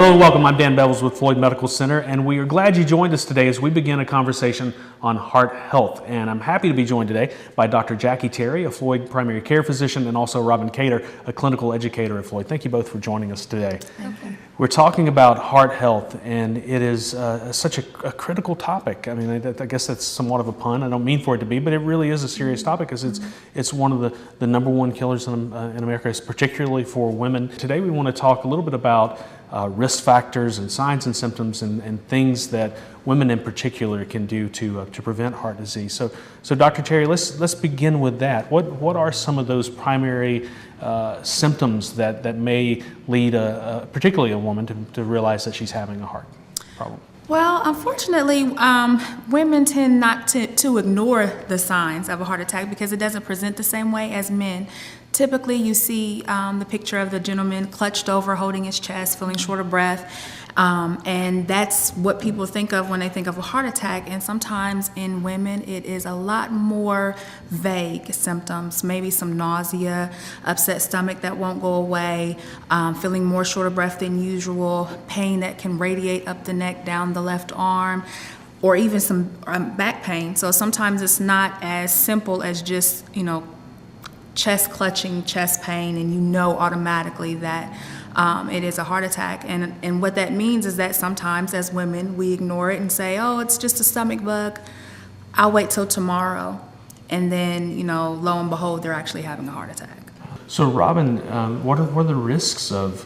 Hello, welcome. I'm Dan Bevels with Floyd Medical Center, and we are glad you joined us today as we begin a conversation on heart health. And I'm happy to be joined today by Dr. Jacquelyn, a Floyd primary care physician, and also Robin Cater, a clinical educator at Floyd. Thank you both for joining us today. Okay. We're talking about heart health, and it is such a critical topic. I mean, I guess that's somewhat of a pun. I don't mean for it to be, but it really is a serious topic because it's one of the number one killers in America, particularly for women. Today we want to talk a little bit about risk factors and signs and symptoms and things that women in particular can do to prevent heart disease. So Dr. Terry, let's begin with that. What are some of those primary symptoms that may lead particularly a woman to realize that she's having a heart problem? Well, unfortunately, women tend not to ignore the signs of a heart attack because it doesn't present the same way as men. Typically, you see the picture of the gentleman clutched over, holding his chest, feeling short of breath, and that's what people think of when they think of a heart attack. And sometimes in women, it is a lot more vague symptoms, maybe some nausea, upset stomach that won't go away, feeling more short of breath than usual, pain that can radiate up the neck, down the left arm, or even some back pain. So sometimes it's not as simple as just, chest clutching, chest pain, and you know automatically that it is a heart attack. And what that means is that sometimes as women, we ignore it and say, oh, it's just a stomach bug. I'll wait till tomorrow. And then, lo and behold, they're actually having a heart attack. So Robin, what are the risks of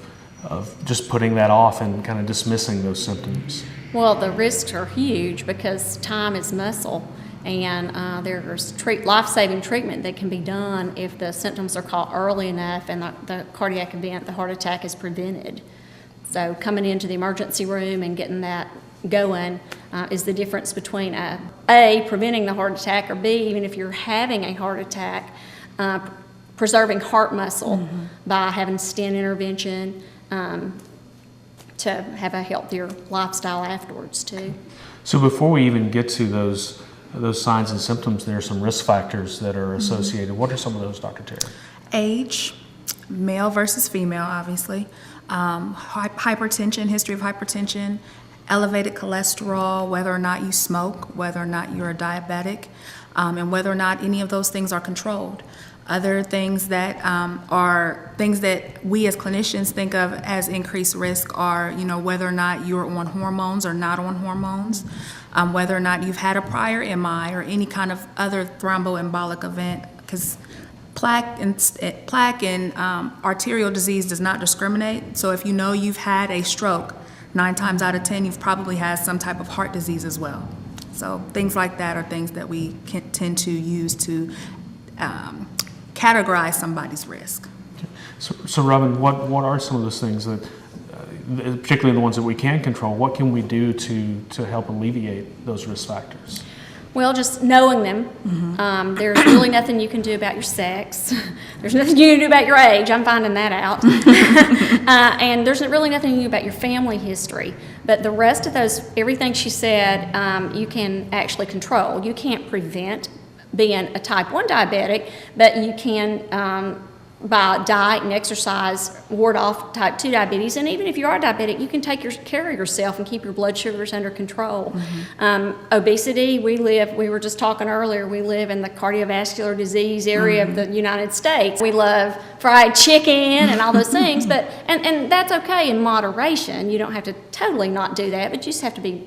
just putting that off and kind of dismissing those symptoms? Well, the risks are huge because time is muscle. And there's life-saving treatment that can be done if the symptoms are caught early enough and the cardiac event, the heart attack, is prevented. So coming into the emergency room and getting that going is the difference between A, preventing the heart attack, or B, even if you're having a heart attack, preserving heart muscle by having stent intervention to have a healthier lifestyle afterwards too. So before we even get to those signs and symptoms, there are some risk factors that are associated. What are some of those, Dr. Terry? Age, male versus female, obviously. Hypertension, history of hypertension, elevated cholesterol, whether or not you smoke, whether or not you're a diabetic, and whether or not any of those things are controlled. Other things that are things that we as clinicians think of as increased risk are, whether or not you're on hormones or not on hormones, whether or not you've had a prior MI or any kind of other thromboembolic event, because plaque and arterial disease does not discriminate. So if you've had a stroke, 9 times out of 10, you've probably had some type of heart disease as well. So things like that are things that we tend to use to categorize somebody's risk. So Robin, what are some of those things that, particularly the ones that we can control, what can we do to help alleviate those risk factors? Well, just knowing them. There's really nothing you can do about your sex. There's nothing you can do about your age. I'm finding that out. And there's really nothing you can do about your family history. But the rest of those, everything she said, you can actually control. You can't prevent being a type 1 diabetic, but you can, by diet and exercise, ward off type 2 diabetes. And even if you are diabetic, you can take care of yourself and keep your blood sugars under control. Obesity, we were just talking earlier, we live in the cardiovascular disease area of the United States. We love fried chicken and all those things, but and that's okay in moderation. You don't have to totally not do that, but you just have to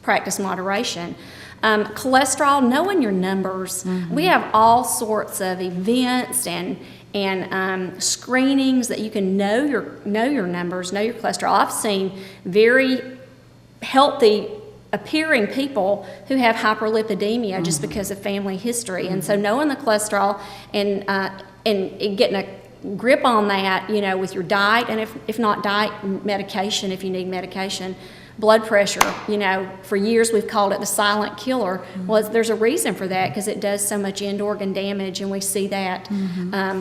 practice moderation. Cholesterol, knowing your numbers. We have all sorts of events and screenings that you can know your numbers, know your cholesterol. I've seen very healthy appearing people who have hyperlipidemia just because of family history. And so knowing the cholesterol and getting a grip on that, with your diet, and if not diet, medication if you need medication. Blood pressure, for years we've called it the silent killer. Well, there's a reason for that because it does so much end organ damage, and we see that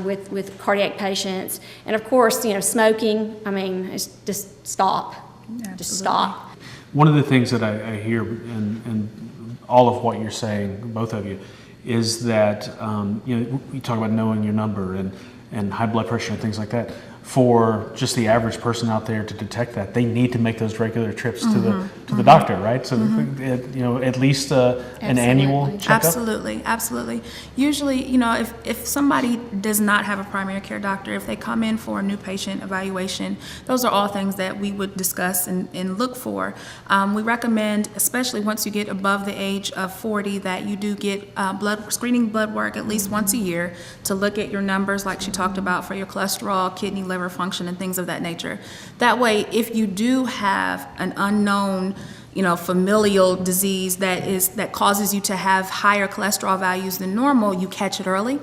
with cardiac patients. And of course, smoking, it's just stop. Absolutely. Just stop. One of the things that I hear in all of what you're saying, both of you, is that you talk about knowing your number and high blood pressure and things like that. for just the average person out there to detect that, they need to make those regular trips to the doctor, right? So at least an annual checkup. Absolutely. Usually, if somebody does not have a primary care doctor, if they come in for a new patient evaluation, those are all things that we would discuss and look for. We recommend, especially once you get above the age of 40, that you do get screening blood work at least once a year to look at your numbers, like she talked about, for your cholesterol, kidney, liver function, and things of that nature. That way, if you do have an unknown, familial disease that causes you to have higher cholesterol values than normal, you catch it early,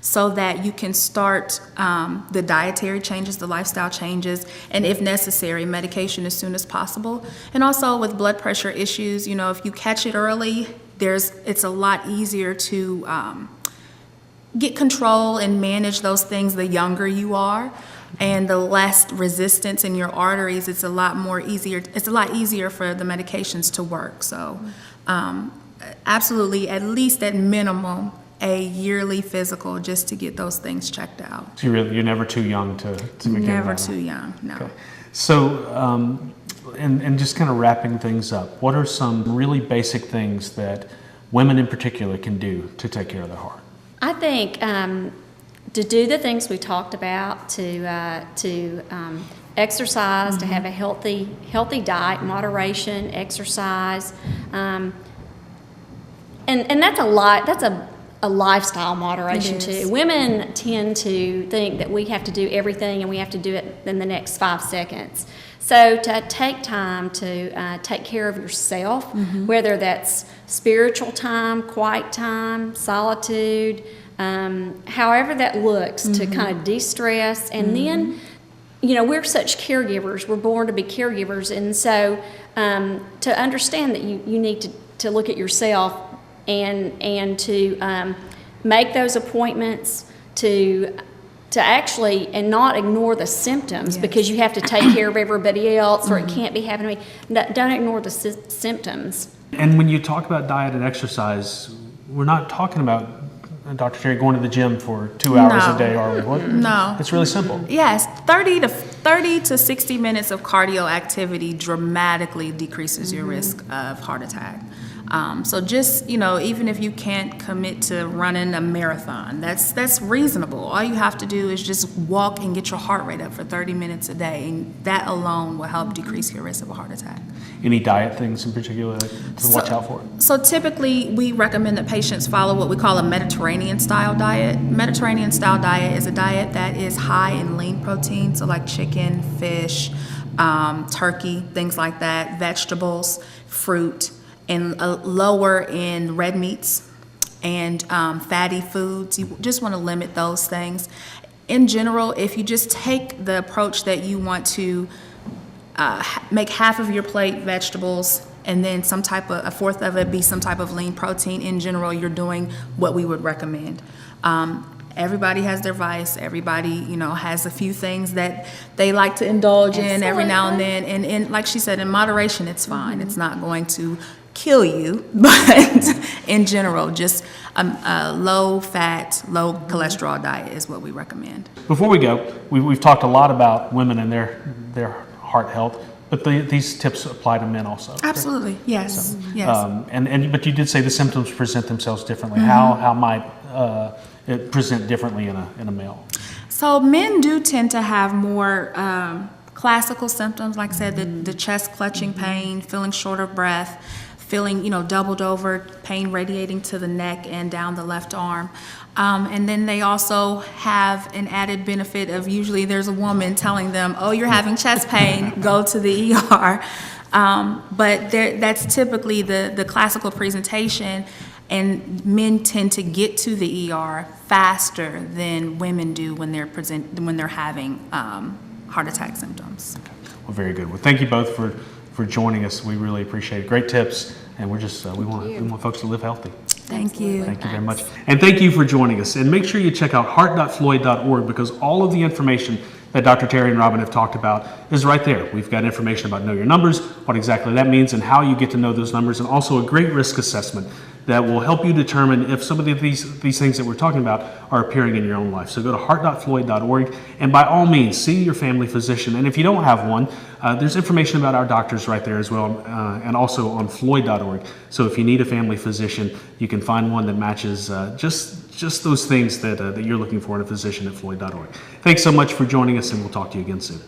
so that you can start the dietary changes, the lifestyle changes, and if necessary, medication as soon as possible. And also with blood pressure issues, if you catch it early, it's a lot easier to get control and manage those things the younger you are, and the less resistance in your arteries. It's a lot easier for the medications to work. So absolutely, at least at minimum, a yearly physical just to get those things checked out. So you're never too young to begin. Never too young, no. Okay. So and just kind of wrapping things up, what are some really basic things that women in particular can do to take care of their heart? I think to do the things we talked about, to exercise, to have a healthy diet, moderation, exercise, and that's a lifestyle moderation too. Women tend to think that we have to do everything and we have to do it in the next 5 seconds. So to take time to take care of yourself, whether that's spiritual time, quiet time, solitude, however that looks, to kind of de-stress. And then, we're such caregivers. We're born to be caregivers. And so to understand that you need to look at yourself and to make those appointments to actually, and not ignore the symptoms, because you have to take care of everybody else, or it can't be happening to me. Don't ignore the symptoms. And when you talk about diet and exercise, we're not talking about, Dr. Terry, going to the gym for 2 hours a day, are we? What? No. It's really simple. Yes, 30 to 60 minutes of cardio activity dramatically decreases your risk of heart attack. So just, even if you can't commit to running a marathon, that's reasonable. All you have to do is just walk and get your heart rate up for 30 minutes a day, and that alone will help decrease your risk of a heart attack. Any diet things in particular to watch out for? So typically, we recommend that patients follow what we call a Mediterranean-style diet. Mediterranean-style diet is a diet that is high in lean protein, so like chicken, fish, turkey, things like that, vegetables, fruit, and lower in red meats and fatty foods. You just want to limit those things. In general, if you just take the approach that you want to make half of your plate vegetables and then a fourth of it be some type of lean protein, in general, you're doing what we would recommend. Everybody has their vice. Everybody, has a few things that they like to indulge in every now and then. And like she said, in moderation, it's fine. It's not going to kill you, but in general, just a low-fat, low-cholesterol diet is what we recommend. Before we go, we've talked a lot about women and their heart health, but these tips apply to men also. Absolutely, yes, So, yes. But you did say the symptoms present themselves differently. How might it present differently in a male? So men do tend to have more classical symptoms, like I said, the chest clutching pain, feeling short of breath, feeling, doubled over, pain radiating to the neck and down the left arm. And then they also have an added benefit of, usually there's a woman telling them, oh, you're having chest pain, go to the ER. But that's typically the classical presentation, and men tend to get to the ER faster than women do when they're having heart attack symptoms. Okay. Well, very good. Well, thank you both for joining us. We really appreciate it. Great tips, and we want folks to live healthy. Thank you. Thank you very much. And thank you for joining us. And make sure you check out heart.floyd.org, because all of the information that Dr. Terry and Robin have talked about is right there. We've got information about Know Your Numbers, what exactly that means, and how you get to know those numbers, and also a great risk assessment that will help you determine if some of these things that we're talking about are appearing in your own life. So go to heart.floyd.org, and by all means, see your family physician. And if you don't have one, there's information about our doctors right there as well, and also on floyd.org. So if you need a family physician, you can find one that matches just those things that you're looking for in a physician at floyd.org. Thanks so much for joining us, and we'll talk to you again soon.